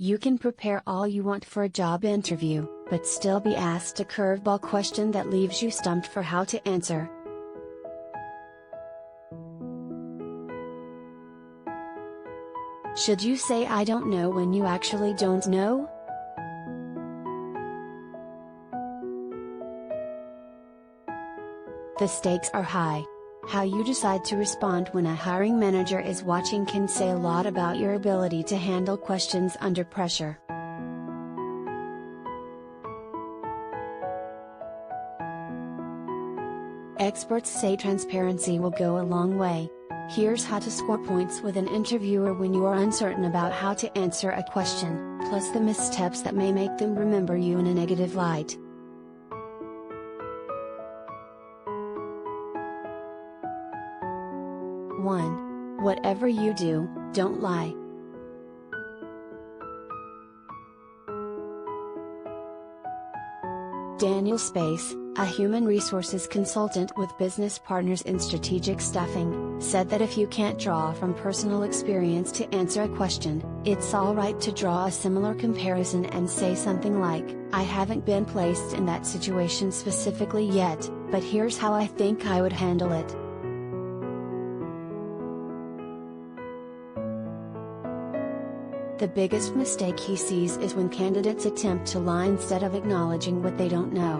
You can prepare all you want for a job interview, but still be asked a curveball question that leaves you stumped for how to answer. Should you say "I don't know" when you actually don't know? The stakes are high. How you decide to respond when a hiring manager is watching can say a lot about your ability to handle questions under pressure. Experts say transparency will go a long way. Here's how to score points with an interviewer when you are uncertain about how to answer a question, plus the missteps that may make them remember you in a negative light. One. Whatever you do, don't lie. Daniel Space, a human resources consultant with business partners in strategic staffing, said that if you can't draw from personal experience to answer a question, it's alright to draw a similar comparison and say something like, "I haven't been placed in that situation specifically yet, but here's how I think I would handle it." The biggest mistake he sees is when candidates attempt to lie instead of acknowledging what they don't know.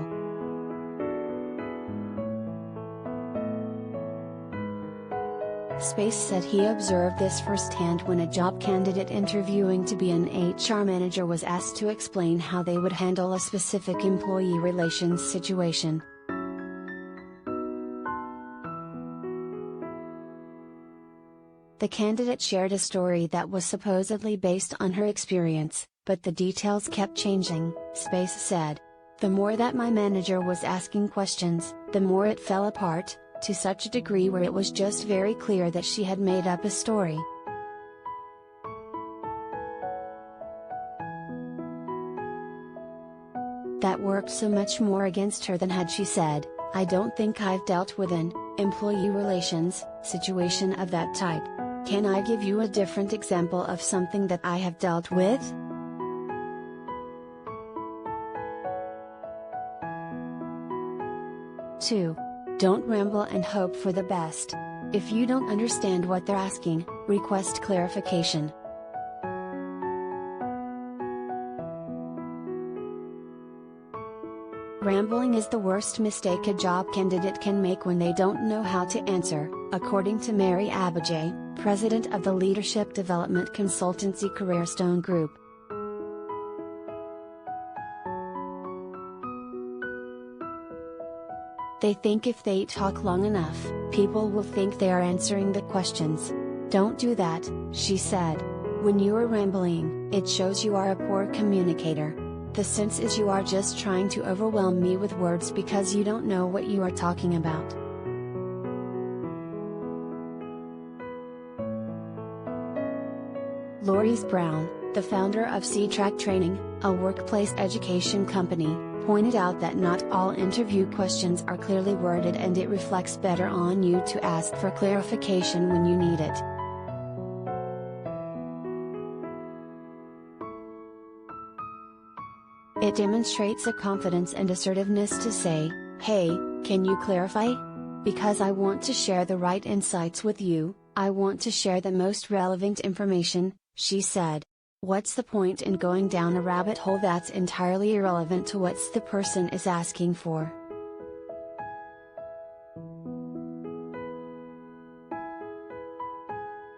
Space said he observed this firsthand when a job candidate interviewing to be an HR manager was asked to explain how they would handle a specific employee relations situation. The candidate shared a story that was supposedly based on her experience, but the details kept changing, Space said. "The more that my manager was asking questions, the more it fell apart, to such a degree where it was just very clear that she had made up a story." That worked so much more against her than had she said, "I don't think I've dealt with an employee relations situation of that type. Can I give you a different example of something that I have dealt with?" Two. Don't ramble and hope for the best. If you don't understand what they're asking, request clarification. Rambling is the worst mistake a job candidate can make when they don't know how to answer, according to Mary Abajay, president of the leadership development consultancy Careerstone Group. They think if they talk long enough, people will think they are answering the questions. Don't do that, she said. When you are rambling, it shows you are a poor communicator. The sense is you are just trying to overwhelm me with words because you don't know what you are talking about. Loris Brown, the founder of C-Track Training, a workplace education company, pointed out that not all interview questions are clearly worded and it reflects better on you to ask for clarification when you need it. It demonstrates a confidence and assertiveness to say, "Hey, can you clarify? Because I want to share the right insights with you, I want to share the most relevant information," she said. What's the point in going down a rabbit hole that's entirely irrelevant to what the person is asking for?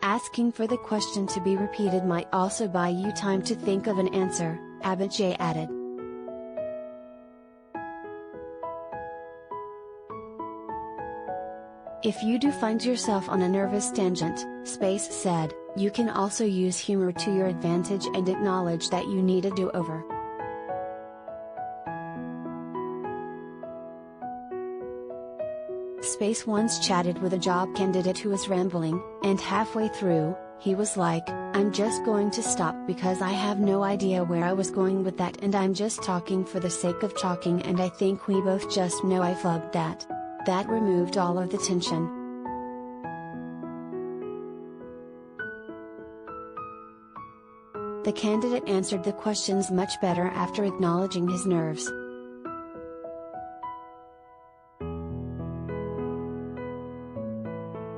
Asking for the question to be repeated might also buy you time to think of an answer, Abajay added. If you do find yourself on a nervous tangent, Space said, you can also use humor to your advantage and acknowledge that you need a do-over. Space once chatted with a job candidate who was rambling, and halfway through, he was like, "I'm just going to stop because I have no idea where I was going with that and I'm just talking for the sake of talking and I think we both just know I flubbed that." That removed all of the tension. The candidate answered the questions much better after acknowledging his nerves.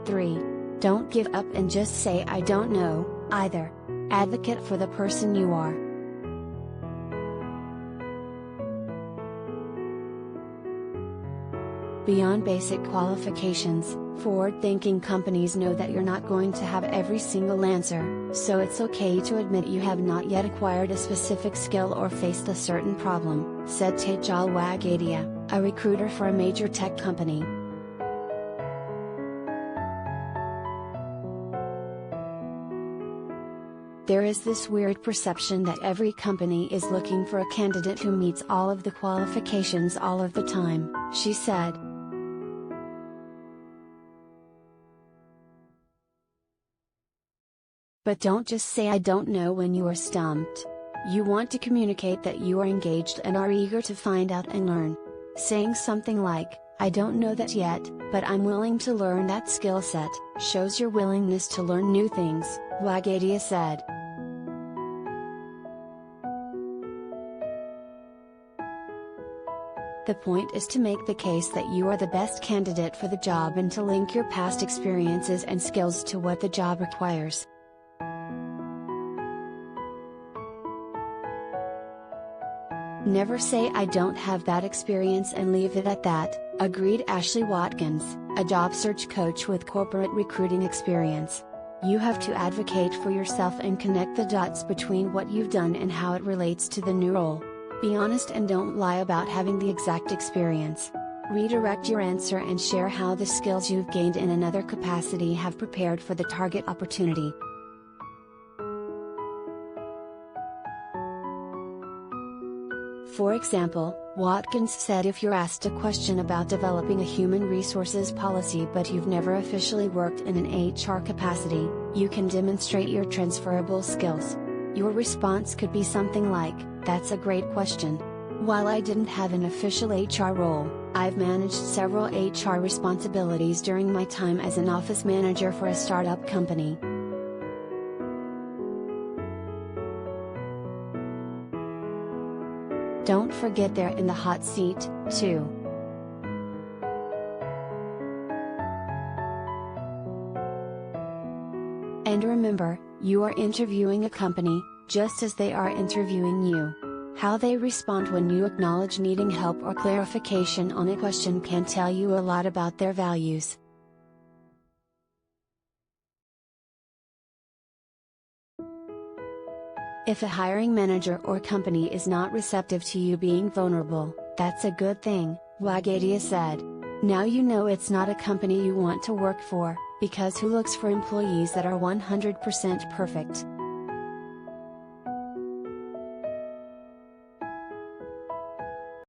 3. Don't give up and just say I don't know, either. Advocate for the person you are. Beyond basic qualifications, forward-thinking companies know that you're not going to have every single answer, so it's okay to admit you have not yet acquired a specific skill or faced a certain problem, said Tejal Wagadia, a recruiter for a major tech company. There is this weird perception that every company is looking for a candidate who meets all of the qualifications all of the time, she said. But don't just say I don't know when you are stumped. You want to communicate that you are engaged and are eager to find out and learn. Saying something like, I don't know that yet, but I'm willing to learn that skill set, shows your willingness to learn new things, Wagadia said. The point is to make the case that you are the best candidate for the job and to link your past experiences and skills to what the job requires. Never say I don't have that experience and leave it at that, agreed Ashley Watkins, a job search coach with corporate recruiting experience. You have to advocate for yourself and connect the dots between what you've done and how it relates to the new role. Be honest and don't lie about having the exact experience. Redirect your answer and share how the skills you've gained in another capacity have prepared for the target opportunity. For example, Watkins said if you're asked a question about developing a human resources policy but you've never officially worked in an HR capacity, you can demonstrate your transferable skills. Your response could be something like, "That's a great question. While I didn't have an official HR role, I've managed several HR responsibilities during my time as an office manager for a startup company." Don't forget they're in the hot seat, too. And remember, you are interviewing a company, just as they are interviewing you. How they respond when you acknowledge needing help or clarification on a question can tell you a lot about their values. If a hiring manager or company is not receptive to you being vulnerable, that's a good thing, Wagadia said. Now you know it's not a company you want to work for, because who looks for employees that are 100% perfect?